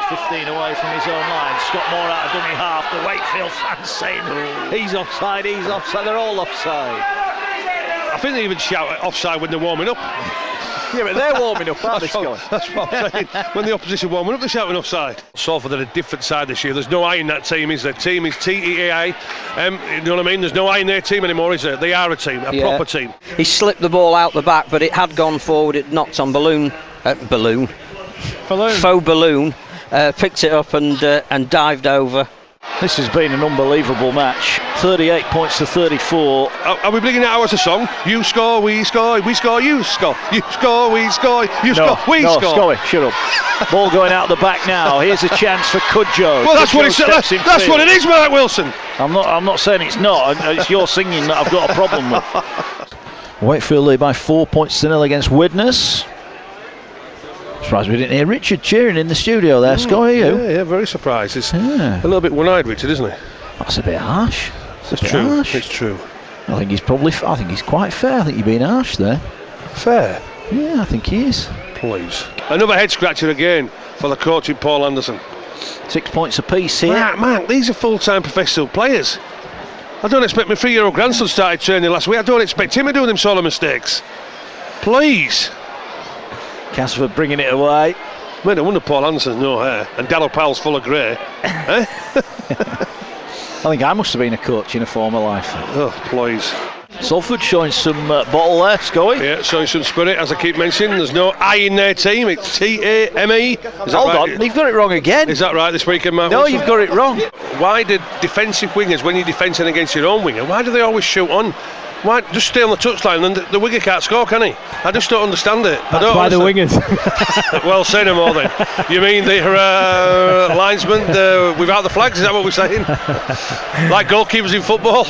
15 away from his own line. Scott Moore out of dummy half. The Wakefield fans saying he's offside, he's offside. They're all offside. I think they even shout offside when they're warming up. Yeah, but they're warming up, aren't they, Scott? That's what I'm saying. When the opposition warming up, they're shouting offside. Salford are a different side this year. There's no I in that team, is there? Team is TEAI. You know what I mean? There's no I in their team anymore, is there? They are a team, a proper team. He slipped the ball out the back, but it had gone forward. It knocked on faux balloon, picked it up and dived over. This has been an unbelievable match. 38 points to 34. Are we bringing it out as a song? You score, we score, we score, you score. You score, we score, you score, we score. No, Scully, shut up. Ball going out the back now. Here's a chance for Cudjoe. Well, that's what it is, Mark Wilson. I'm not saying it's not. It's your singing that I've got a problem with. Wakefield lead by 4 points to 0 against Widnes. Surprised we didn't hear Richard cheering in the studio there, Scott, are you? Yeah, very surprised. He's a little bit one-eyed, Richard, isn't he? That's a bit harsh. It's true. It's true. I think he's quite fair. I think you're being harsh there. Fair? Yeah, I think he is. Please. Another head scratcher again for the coach in Paul Anderson. 6 points apiece here. Mark, these are full-time professional players. I don't expect my 3-year-old grandson started training last week. I don't expect him to do them sort of mistakes. Please. Casper bringing it away. Man, no wonder Paul Anderson's no hair and Darryl Powell's full of grey. Eh? I think I must have been a coach in a former life. Oh, please. Salford showing some bottle there, Scully. Yeah, showing some spirit, as I keep mentioning. There's no I in their team, it's TAME. Hold on, you've got it wrong again. Is that right this weekend, Mark? No, Wilson? You've got it wrong. Why do defensive wingers, when you're defending against your own winger, why do they always shoot on? Why just stay on the touchline and the winger can't score, can he? I just don't understand it. That's why the wingers. Well, say no more then. You mean the linesmen without the flags? Is that what we're saying? Like goalkeepers in football?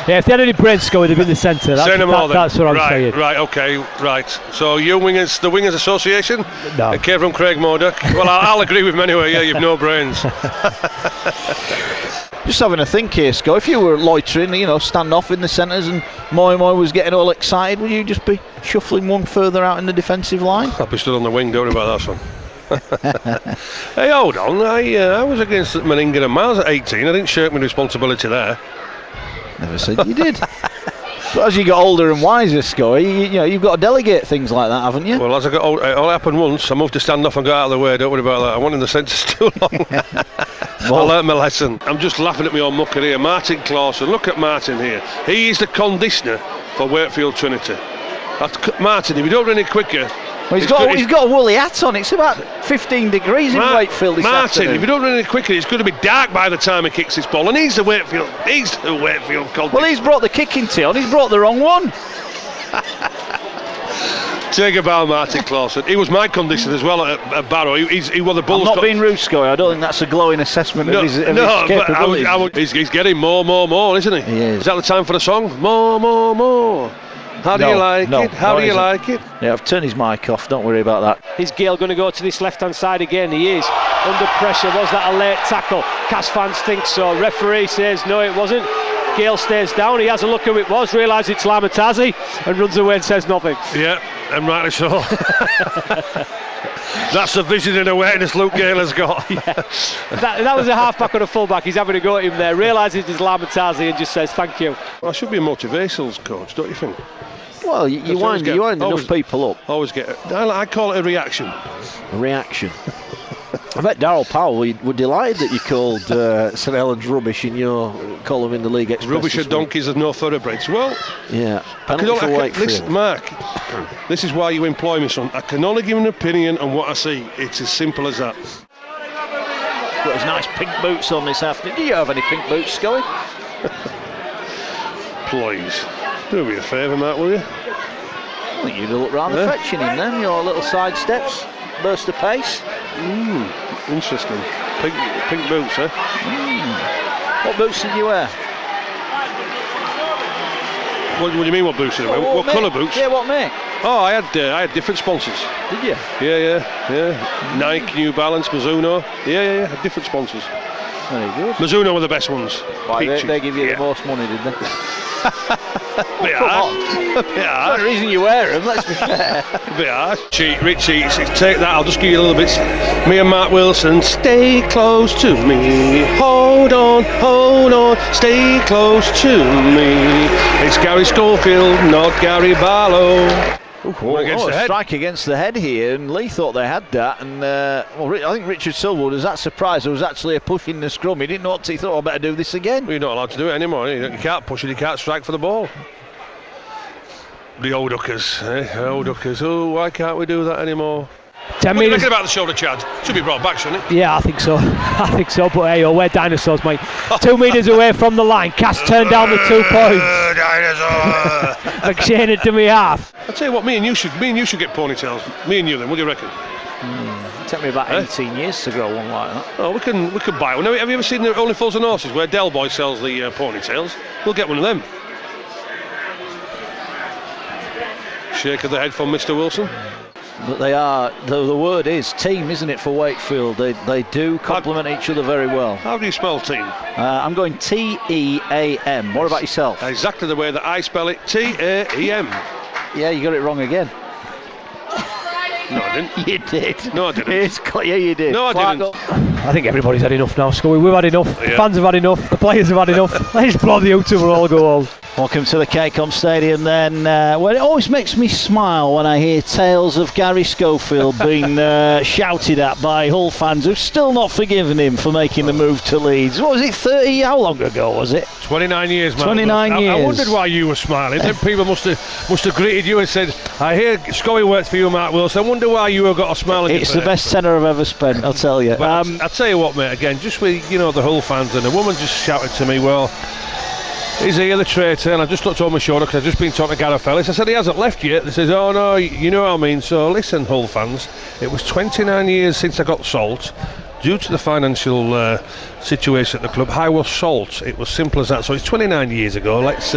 Yeah, if they had any brains going, they'd be in the centre. Say no more then. That's what I'm saying. Right, okay, right. So you wingers, the Wingers Association? No. It came from Craig Murdoch. Well, I'll agree with him anyway. Yeah, you've no brains. Just having a think here, Scott. If you were loitering, stand off in the centres and Moy was getting all excited, would you just be shuffling one further out in the defensive line? I'll be stood on the wing, don't worry about that one. Hey, hold on. I was against Meninga and Miles at 18. I didn't shirk my responsibility there. Never said you did. But as you got older and wiser, Scott, you've got to delegate things like that, haven't you? Well, as I got older, it all happened once. I moved to stand off and got out of the way. Don't worry about that. I wasn't in the centres too long. I learnt my lesson. I'm just laughing at my own mucker here. Martin Clausen, look at Martin here. He is the conditioner for Wakefield Trinity. Martin, if you don't run it quicker... Well, he's got a woolly hat on. It's about 15 degrees in Wakefield this afternoon. Martin, if you don't run it quicker, it's going to be dark by the time he kicks this ball. And he's the Wakefield conditioner. Well, he's brought the kicking tee on. He's brought the wrong one. Take a bow, Martin Clausen. He was my conditioner as well at Barrow. He was the Bulls. I'm not being rude, Scully. I don't think that's a glowing assessment of his capabilities. He's getting more, isn't he? He is. Is that the time for the song? More. How do you like it? How do you like it? Yeah, I've turned his mic off. Don't worry about that. Is Gale going to go to this left-hand side again? He is. Under pressure. Was that a late tackle? Cas fans think so. Referee says no, it wasn't. Gale stays down. He has a look who it was, realises it's Lamatazi, and runs away and says nothing. Yeah, and rightly so. That's the vision and awareness Luke Gale has got. Yeah. That was a half-back or a full-back. He's having a go at him there. Realises it's Lamatazi and just says thank you. Well, I should be a motivational coach, don't you think? Well, you wind enough people up. I call it a reaction. A reaction. I bet Darryl Powell were delighted that you called St Helens rubbish in your column in the League Express. Rubbish and donkeys and no thoroughbreds. Well, yeah. Listen, Mark, this is why you employ me, son. I can only give an opinion on what I see. It's as simple as that. Got his nice pink boots on this afternoon. Do you have any pink boots, Scully? Please. Do me a favour, Mark, will you? I think you look rather fetching in them, your little side steps, burst of pace. Interesting. Pink boots, eh? What boots did you wear? What do you mean, what boots did I wear? What colour boots? Yeah, what make? Oh, I had different sponsors. Did you? Yeah. Nike, New Balance, Mizuno. Yeah, had different sponsors. Very good. Mizuno were the best ones. Why, they give you the most money, did they? Bit harsh. That's the reason you wear them, let's be fair. Bit harsh. Richie, take that, I'll just give you a little bit. Me and Mark Wilson, stay close to me. Hold on, stay close to me. It's Gary Schofield, not Gary Barlow. A strike against the head here, and Lee thought they had that, and I think Richard Silverwood was that surprised there was actually a push in the scrum. He didn't know what he thought. I better do this again. Well, you're not allowed to do it anymore. You can't push it, you can't strike for the ball. The old duckers, old duckers. Oh, why can't we do that anymore? 10 What do you metres. reckon about the shoulder, Chad? Should be brought back, shouldn't it? Yeah, I think so. But hey, we're dinosaurs, mate. 2 metres away from the line. Cass turned down the 2 points. Dinosaur. McShane had to me half. I'll tell you what, me and you should get ponytails. Me and you then, what do you reckon? It took me about 18 years to grow one like that. Oh, we could buy one. Have you ever seen the Only Fools and Horses where Del Boy sells the ponytails? We'll get one of them. Shake of the head from Mr. Wilson. But they are, the word is team, isn't it, for Wakefield? They do complement each other very well. How do you spell team? I'm going T-E-A-M. What about yourself? Exactly the way that I spell it, T-A-E-M. Yeah, you got it wrong again. No, I didn't. You did. No, I didn't. Yeah, you did. No, I didn't. I think everybody's had enough now, Scully. We've had enough. Yeah. The fans have had enough. The players have had enough. Let's blow the out and we'll all go home. Welcome to the Cacom Stadium then. Well, it always makes me smile when I hear tales of Gary Schofield being shouted at by Hull fans who've still not forgiven him for making the move to Leeds. What was it, 30? How long ago was it? 29 years, man. 29 years. I wondered why you were smiling. Then people must have greeted you and said, I hear Scully works for you, Mark Wilson. I wonder why you have got a smile on your face. It's the best tenner I've ever spent, I'll tell you. But I'll tell you what, mate, again, just with, the Hull fans, and a woman just shouted to me, well, is he the traitor? And I just looked over my shoulder because I've just been talking to Gareth Ellis. I said, he hasn't left yet. They says, oh no, you know what I mean. So listen, Hull fans, it was 29 years since I got sold. Due to the financial situation at the club, I was sold. It was simple as that. So it's 29 years ago. Let's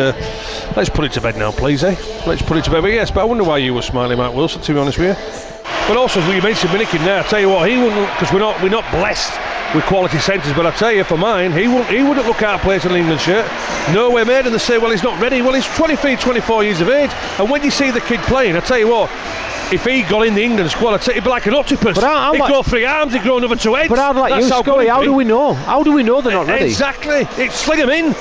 put it to bed now, please, eh? Let's put it to bed. But yes, but I wonder why you were smiling, Mark Wilson, to be honest with you. But also, as you mentioned Minikin there, I tell you what, he wouldn't, because we're not blessed with quality centres, but I tell you, for mine, he wouldn't look out of place in an England shirt. No way, mate. And they say, well, he's not ready. Well, he's 23, 24 years of age. And when you see the kid playing, I tell you what, if he got in the England squad, I'd say he'd be like an octopus. He'd grow 3 arms, he'd grow another 2 heads. But I'd like you, Scully, how do we know? How do we know they're not ready? Exactly. Sling them in.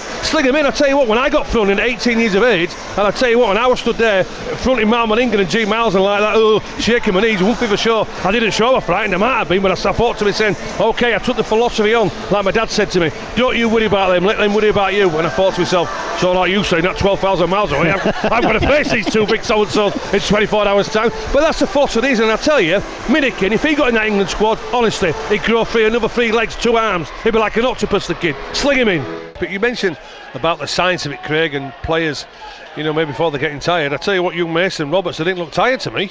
I tell you what, when I got thrown in at 18 years of age, and I tell you what, when I was stood there fronting Malman England and G. Miles and like that, shaking my knees, whooping for sure. I didn't show off frightened, I might have been, but I thought to me saying, okay, I took the philosophy on, like my dad said to me, don't you worry about them, let them worry about you. And I thought to myself, so like you saying that 12,000 miles away, I'm going to face these 2 big so-and-sos in 24 hours time. But that's the force of these, and I tell you, Minikin, if he got in that England squad, honestly, he'd grow another 3 legs, 2 arms. He'd be like an octopus, the kid. Sling him in. But you mentioned about the science of it, Craig, and players, maybe before they're getting tired. I tell you what, young Mason Roberts, they didn't look tired to me,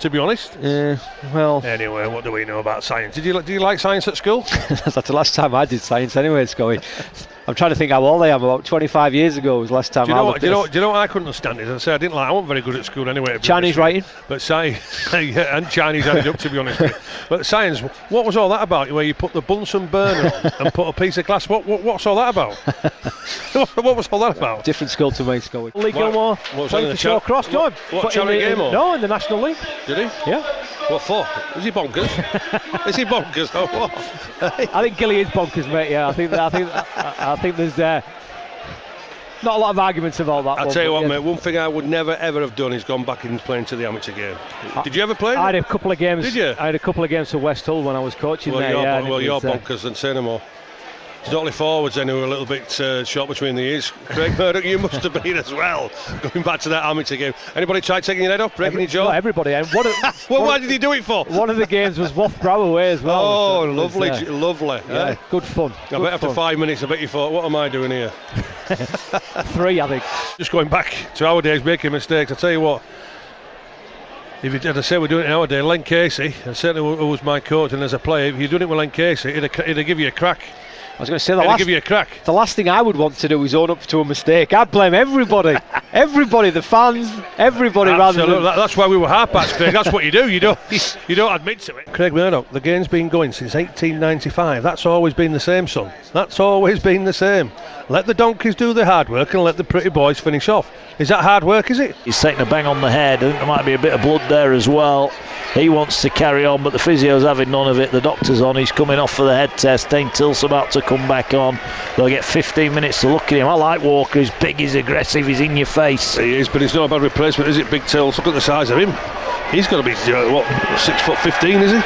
to be honest. Well. Anyway, what do we know about science? Do you like science at school? That's the last time I did science anyway, Scully. I'm trying to think how old I am. About 25 years ago was the last time I looked do you know what I couldn't understand is, I wasn't very good at school anyway. Chinese writing? But science, yeah, and Chinese added up, to be honest with you. But science, what was all that about? Where you put the Bunsen burner on and put a piece of glass, what's all that about? What was all that about? Different school to me, Scully. Lee Gilmore playing for Shaw Cross, What charity game or? No, in the National League. Did he? Yeah. What for? Is he bonkers? Is he bonkers or what? I think Gilly is bonkers, mate. Yeah, I think there's not a lot of arguments about that. I'll tell you what, mate. One thing I would never ever have done is gone back and playing to the amateur game. Did you ever play? I had a couple of games. Did you? I had a couple of games for West Hull when I was coaching there. You're bonkers, and say no more. It's only forwards then who are a little bit short between the ears. Craig Murdoch, you must have been as well. Going back to that amateur game. Anybody tried taking your head off, breaking your jaw? Not everybody. And why did he do it for? One of the games was Wath Brow away as well. Oh, lovely. Yeah, good fun. I bet after 5 minutes, I bet you thought, what am I doing here? 3, I think. Just going back to our days, making mistakes. I tell you what. As I say, we're doing it nowadays. Len Casey, and certainly who was my coach and as a player, if you're doing it with Len Casey, it'd give you a crack. I was going to say the last thing I would want to do is own up to a mistake. I'd blame everybody. Everybody, the fans, everybody. Absolutely. Rather than... That's why we were half-backs, Craig. That's what you do. You don't admit to it. Craig Murdoch, the game's been going since 1895. That's always been the same, son. That's always been the same. Let the donkeys do the hard work and let the pretty boys finish off. Is that hard work, is it? He's taking a bang on the head. I think there might be a bit of blood there as well. He wants to carry on, but the physio's having none of it. The doctor's on. He's coming off for the head test. Dane Tilt's about to come back on. They'll get 15 minutes to look at him. I like Walker. He's big, he's aggressive, he's in your face. He is, but he's not a bad replacement, is it, Big Tilt? Look at the size of him. He's got to be, 6'15", is he?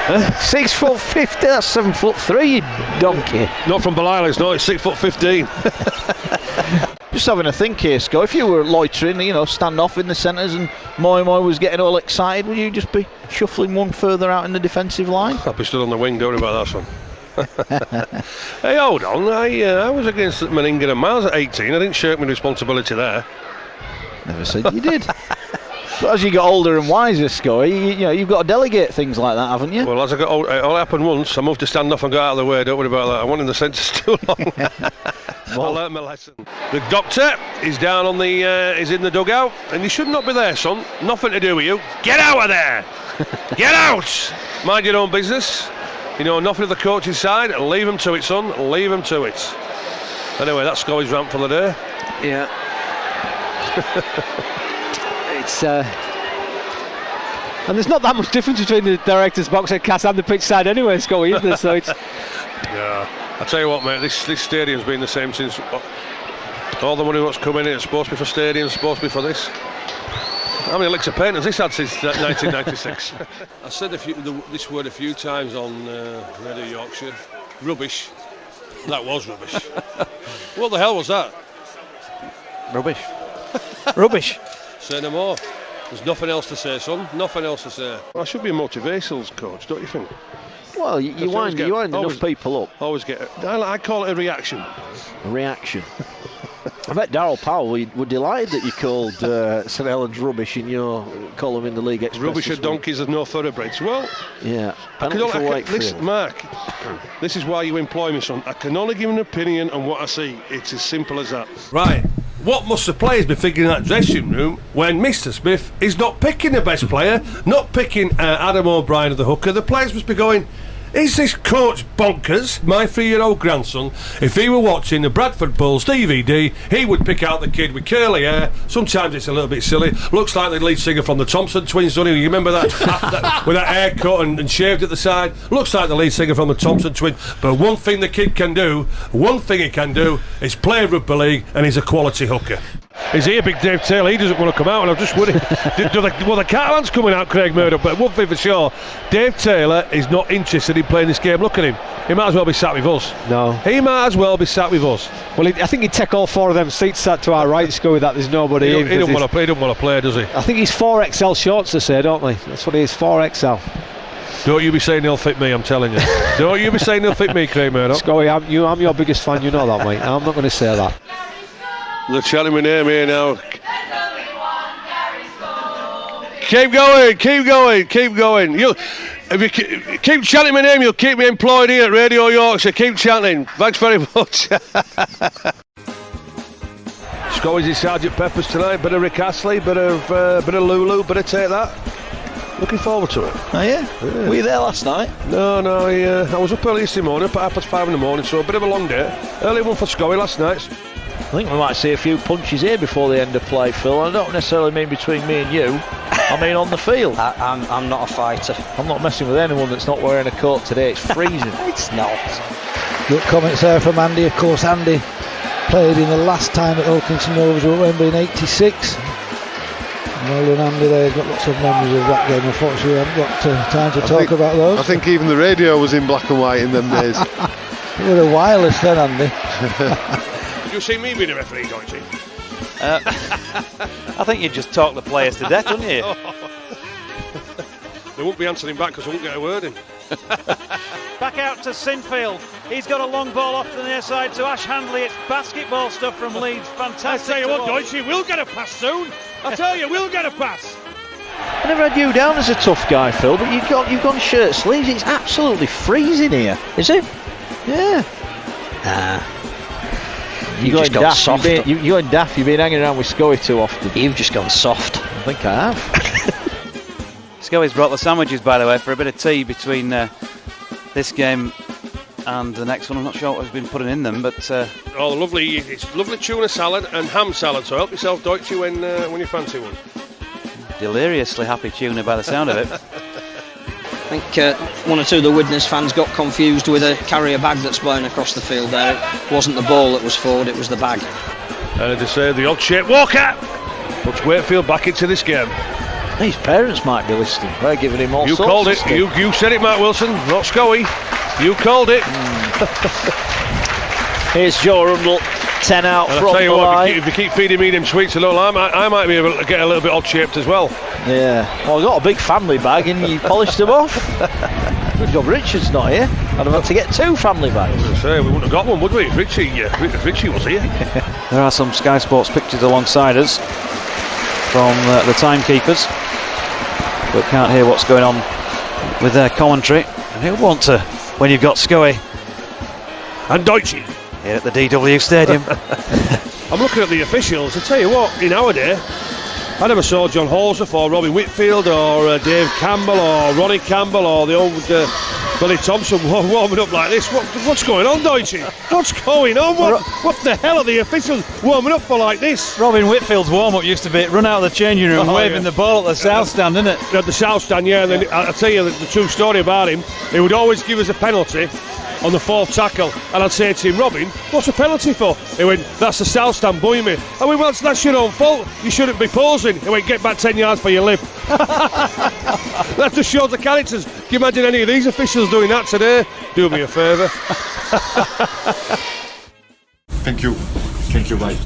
6'50", that's 7'3", you donkey. Not from Belial, it's not. It's 6'15". Just having a think here, Scott. If you were loitering, stand off in the centres and Moi was getting all excited, would you just be shuffling one further out in the defensive line? I'll be stood on the wing, don't worry about that, son. Hey, hold on. I was against Meninga and Miles at 18. I didn't shirk my responsibility there. Never said you did. But as you get older and wiser, Scott, you've got to delegate things like that, haven't you? Well, as I got older, it all happened once. I moved to stand off and got out of the way. Don't worry about that. I wasn't in the centres too long. I learnt my lesson. The doctor is down on the is in the dugout, and you should not be there, son. Nothing to do with you. Get out of there. Get out. Mind your own business. Nothing of the coach's side, and leave them to it, son. Leave them to it. Anyway, that's Scully's rant for the day. Yeah. It's and there's not that much difference between the director's box at Cass and the pitch side anyway, Scully, is there? So it's yeah. I tell you what, mate, this stadium's been the same since all the money that's come in. It's supposed to be for stadiums, supposed to be for this. How many licks of paint has this had since 1996? I said this word a few times on Radio Yorkshire. Rubbish. That was rubbish. What the hell was that? Rubbish. rubbish. Say no more. There's nothing else to say, son. Nothing else to say. I should be a motivational coach, don't you think? Well, you wind enough people up. Always get. I call it a reaction. A reaction. I bet Darryl Powell were delighted that you called St Helens rubbish in your column in the League Express. Rubbish and donkeys and no thoroughbreds. Well, yeah. Listen, Mark, this is why you employ me, son. I can only give an opinion on what I see. It's as simple as that. Right. What must the players be thinking in that dressing room when Mr. Smith is not picking the best player, not picking Adam O'Brien of the hooker? The players must be going, is this coach bonkers? My 3-year-old grandson, if he were watching the Bradford Bulls DVD, he would pick out the kid with curly hair. Sometimes it's a little bit silly. Looks like the lead singer from the Thompson Twins, doesn't he? You remember that? With that haircut and shaved at the side. Looks like the lead singer from the Thompson Twins. But one thing the kid can do, is play rugby league, and he's a quality hooker. He's here, Big Dave Taylor. He doesn't want to come out, and I'm just worried. the Catalan's coming out, Craig Murdoch. But one thing for sure, Dave Taylor is not interested in playing this game. Look at him. He might as well be sat with us. No. He might as well be sat with us. Well, I think he'd take all 4 of them seats sat to our right. Go with that. There's nobody in. He don't want to play, does he? I think he's 4XL shorts to say, don't they? That's what he is, 4XL. Don't you be saying he'll fit me, I'm telling you. Don't you be saying he'll fit me, Craig Murdoch. Scully, I'm your biggest fan, you know that, mate. I'm not going to say that. They're chanting my name here now. Keep going. If you keep chanting my name, you'll keep me employed here at Radio Yorkshire. Keep chanting. Thanks very much. Scully's in Sergeant Pepper's tonight. Bit of Rick Astley, bit of Lulu, bit of Take That. Looking forward to it. Oh yeah? Were you there last night? No, I was up early this morning, up at 5:30 in the morning, so a bit of a long day. Early one for Scully last night. I think we might see a few punches here before the end of play, Phil. I don't necessarily mean between me and you. I mean on the field. I'm not a fighter. I'm not messing with anyone that's not wearing a coat today. It's freezing. It's not. Good comments there from Andy. Of course, Andy played in the last time at Ilkington Rovers at Wembley in '86. Well done, Andy there. He's got lots of memories of that game. Unfortunately, we haven't got time to talk about those. I think even the radio was in black and white in them days. You were a wireless then, Andy. You see me being a referee, don't you? I think you just talk the players to death, don't you? They won't be answering back because I won't get a word in. Back out to Sinfield. He's got a long ball off to the near side to Ash Handley. It's basketball stuff from Leeds. Fantastic. I tell you what, Deutsche, we'll get a pass soon. I tell you, we'll get a pass. I never had you down as a tough guy, Phil, but you've gone shirt sleeves. It's absolutely freezing here. Is it? Yeah. You've just gone soft. You're going daft. You've been hanging around with Scully too often. You've just gone soft. I think I have. Scully's brought the sandwiches, by the way, for a bit of tea between this game and the next one. I'm not sure what has been putting in them, but it's lovely tuna salad and ham salad. So help yourself, Deutsche, when you fancy one. deliriously happy tuna by the sound of it. I think one or two of the Widnes fans got confused with a carrier bag that's blown across the field there. It wasn't the ball that was forward, it was the bag. And they say the odd-shaped walker puts Wakefield back into this game. His parents might be listening. They're giving him all sorts of called it. stuff. You said it, Mark Wilson, not Scoey. You called it. Here's Joe Rundle, 10 out and from I'll tell you the what, line. if you keep feeding me them sweets and all, I might be able to get a little bit odd-shaped as well. Yeah. Well, I got a big family bag and you polished them off. Good job Richard's not here. I'd have had to get 2 family bags. I say, we wouldn't have got one, would we, if Richie was here? There are some Sky Sports pictures alongside us from the timekeepers, but can't hear what's going on with their commentary. And who'd want to when you've got Scoey and Deutsche here at the DW Stadium? I'm looking at the officials. I tell you what, in our day, I never saw John Halsworth or Robbie Whitfield or Dave Campbell or Ronnie Campbell or the old Billy Thompson warming up like this. What's going on, Deutsche? What's going on? What the hell are the officials warming up for like this? Robin Whitfield's warm-up used to be run out of the changing room waving the ball at the south stand, didn't it? At the south stand, yeah. And then I'll tell you the true story about him. He would always give us a penalty on the 4th tackle, and I'd say to him, Robin, what's a penalty for? He went, that's the south stand booing me. I went, well, that's your own fault. You shouldn't be pausing. He went, get back 10 yards for your lip. That just shows the characters. Can you imagine any of these officials doing that today? Do me a favour. Thank you, bye.